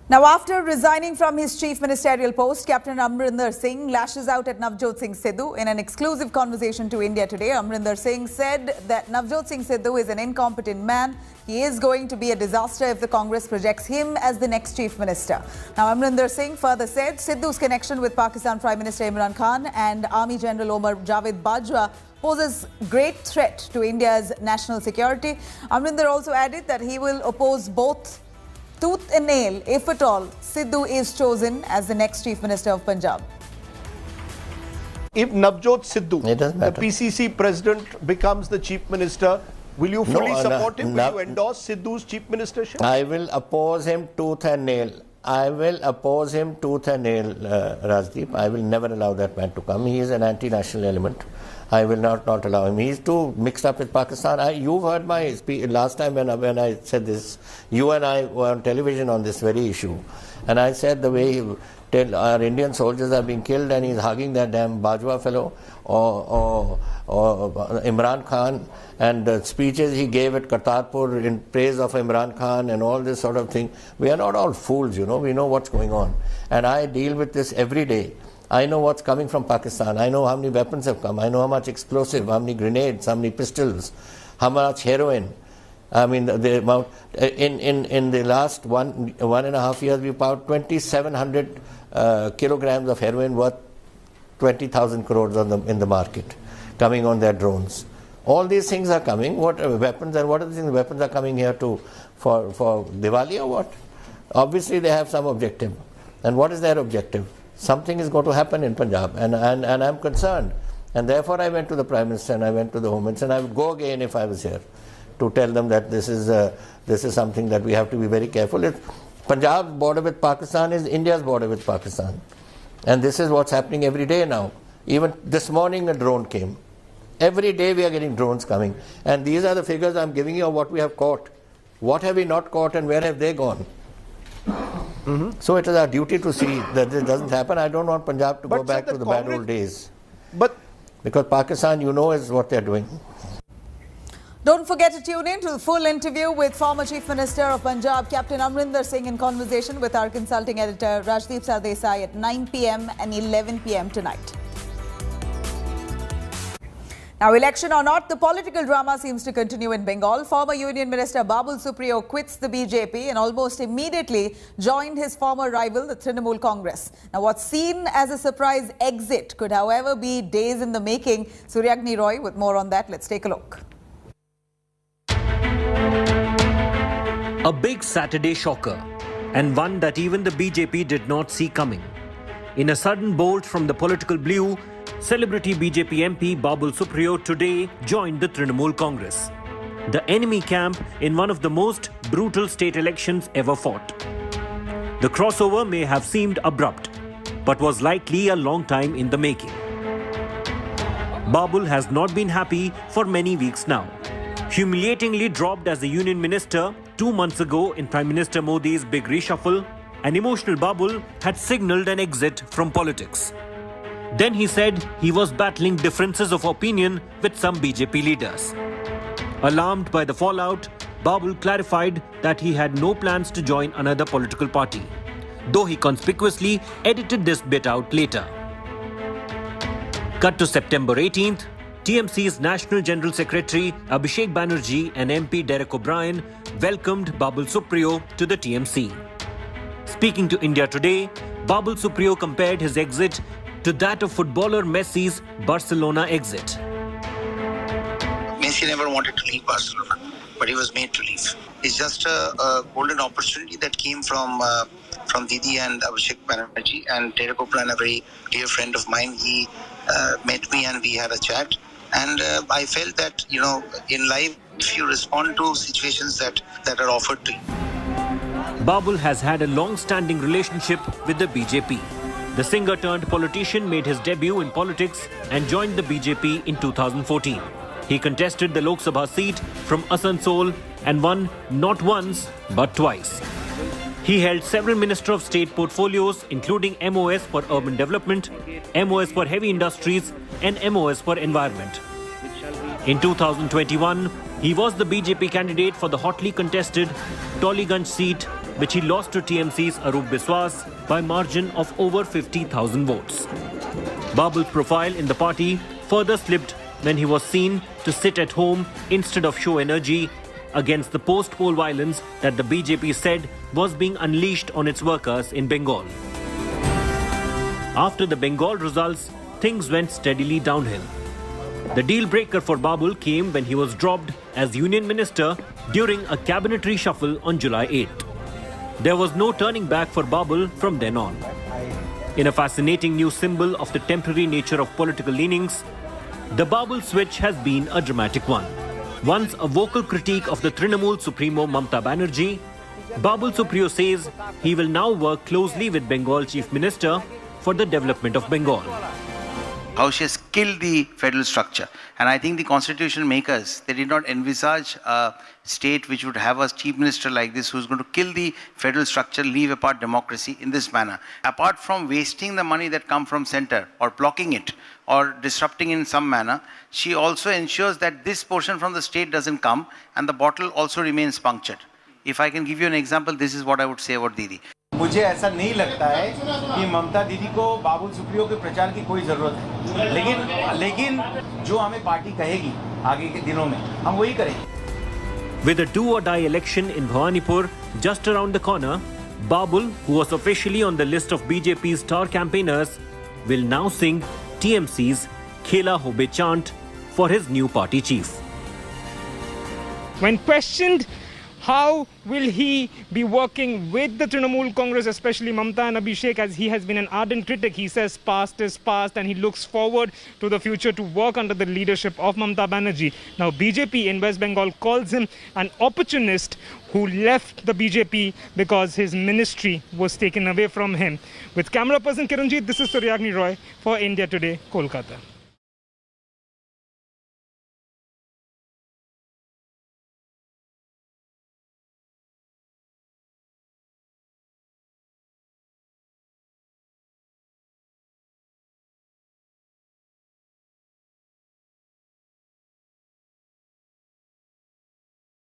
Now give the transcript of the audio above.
Now, after resigning from his chief ministerial post, Captain Amrinder Singh lashes out at Navjot Singh Sidhu. In an exclusive conversation to India Today, Amrinder Singh said that Navjot Singh Sidhu is an incompetent man. He is going to be a disaster if the Congress projects him as the next chief minister. Now, Amrinder Singh further said Sidhu's connection with Pakistan Prime Minister Imran Khan and Army General Omar Javed Bajwa poses great threat to India's national security. Amrinder also added that he will oppose both tooth and nail, if at all, Sidhu is chosen as the next Chief Minister of Punjab. If Navjot Sidhu, the PCC President, becomes the Chief Minister, will you fully support him? Will you endorse Sidhu's Chief Ministership? I will oppose him tooth and nail. I will oppose him tooth and nail, Rajdeep. I will never allow that man to come. He is an anti-national element. I will not allow him. He is too mixed up with Pakistan. You've heard my speech last time when I said this. You and I were on television on this very issue. And I said the way our Indian soldiers are being killed and he's hugging that damn Bajwa fellow or Imran Khan, and the speeches he gave at Kartarpur in praise of Imran Khan and all this sort of thing. We are not all fools, you know. We know what's going on. And I deal with this every day. I know what's coming from Pakistan. I know how many weapons have come. I know how much explosive, how many grenades, how many pistols, how much heroin. I mean, the amount in the last one and a half years, we found 2,700 kilograms of heroin worth 20,000 crores in the market, coming on their drones. All these things are coming. What are weapons, and what are the things? Weapons are coming here for Diwali or what? Obviously, they have some objective. And what is their objective? Something is going to happen in Punjab, and I'm concerned. And therefore, I went to the Prime Minister and I went to the Home Minister, and I would go again if I was here to tell them that this is something that we have to be very careful. Punjab's border with Pakistan is India's border with Pakistan. And this is what's happening every day now. Even this morning a drone came. Every day we are getting drones coming. And these are the figures I'm giving you of what we have caught. What have we not caught and where have they gone? So it is our duty to see that this doesn't happen. I don't want Punjab to go back to the bad old days. Because Pakistan, you know, is what they're doing. Don't forget to tune in to the full interview with former Chief Minister of Punjab, Captain Amrinder Singh, in conversation with our consulting editor, Rajdeep Sardesai, at 9 p.m. and 11 p.m. tonight. Now, election or not, the political drama seems to continue in Bengal. Former Union Minister Babul Supriyo quits the BJP and almost immediately joined his former rival, the Trinamool Congress. Now, what's seen as a surprise exit could, however, be days in the making. Suryagni Roy with more on that. Let's take a look. A big Saturday shocker, and one that even the BJP did not see coming. In a sudden bolt from the political blue, celebrity BJP MP Babul Supriyo today joined the Trinamool Congress, the enemy camp in one of the most brutal state elections ever fought. The crossover may have seemed abrupt, but was likely a long time in the making. Babul has not been happy for many weeks now. Humiliatingly dropped as a union minister 2 months ago in Prime Minister Modi's big reshuffle, an emotional Babul had signalled an exit from politics. Then he said he was battling differences of opinion with some BJP leaders. Alarmed by the fallout, Babul clarified that he had no plans to join another political party, though he conspicuously edited this bit out later. Cut to September 18th, TMC's National General Secretary Abhishek Banerjee and MP Derek O'Brien welcomed Babul Supriyo to the TMC. Speaking to India Today, Babul Supriyo compared his exit to that of footballer Messi's Barcelona exit. Messi never wanted to leave Barcelona, but he was made to leave. It's just a golden opportunity that came from Didi and Abhishek Banerjee, and Derek O'Brien, a very dear friend of mine. He met me and we had a chat. And I felt that, you know, in life, if you respond to situations that are offered to you. Babul has had a long-standing relationship with the BJP. The singer-turned-politician made his debut in politics and joined the BJP in 2014. He contested the Lok Sabha seat from Asansol and won not once but twice. He held several Minister of State portfolios, including MOS for Urban Development, MOS for Heavy Industries and MOS for Environment. In 2021, he was the BJP candidate for the hotly contested Toliganj seat which he lost to TMC's Arup Biswas by margin of over 50,000 votes. Babul's profile in the party further slipped when he was seen to sit at home instead of show energy against the post-poll violence that the BJP said was being unleashed on its workers in Bengal. After the Bengal results, things went steadily downhill. The deal breaker for Babul came when he was dropped as Union Minister during a cabinet reshuffle on July 8th. There was no turning back for Babul from then on. In a fascinating new symbol of the temporary nature of political leanings, the Babul switch has been a dramatic one. Once a vocal critique of the Trinamool Supremo Mamta Banerjee, Babul Supriyo says he will now work closely with Bengal Chief Minister for the development of Bengal. How she has killed the federal structure. And I think the constitution makers, they did not envisage a state which would have a chief minister like this who's going to kill the federal structure, leave apart democracy in this manner. Apart from wasting the money that come from center or blocking it or disrupting in some manner, she also ensures that this portion from the state doesn't come and the bottle also remains punctured. If I can give you an example, this is what I would say about Didi. मुझे ऐसा नहीं लगता है कि ममता दीदी को बाबुल सुप्रियो के प्रचार की कोई जरूरत है, लेकिन जो हमें पार्टी कहेगी आगे के दिनों में हम वही करेंगे. With a do-or-die election in Bhawanipur just around the corner, Babul, who was officially on the list of BJP's star campaigners, will now sing TMC's Khela Hobe chant for his new party chief. When questioned how will he be working with the Trinamool Congress, especially Mamta and Abhishek, as he has been an ardent critic, he says past is past and he looks forward to the future to work under the leadership of Mamta Banerjee. Now BJP in West Bengal calls him an opportunist who left the BJP because his ministry was taken away from him. With camera person Kiranjit, this is Suryagni Roy for India Today, Kolkata.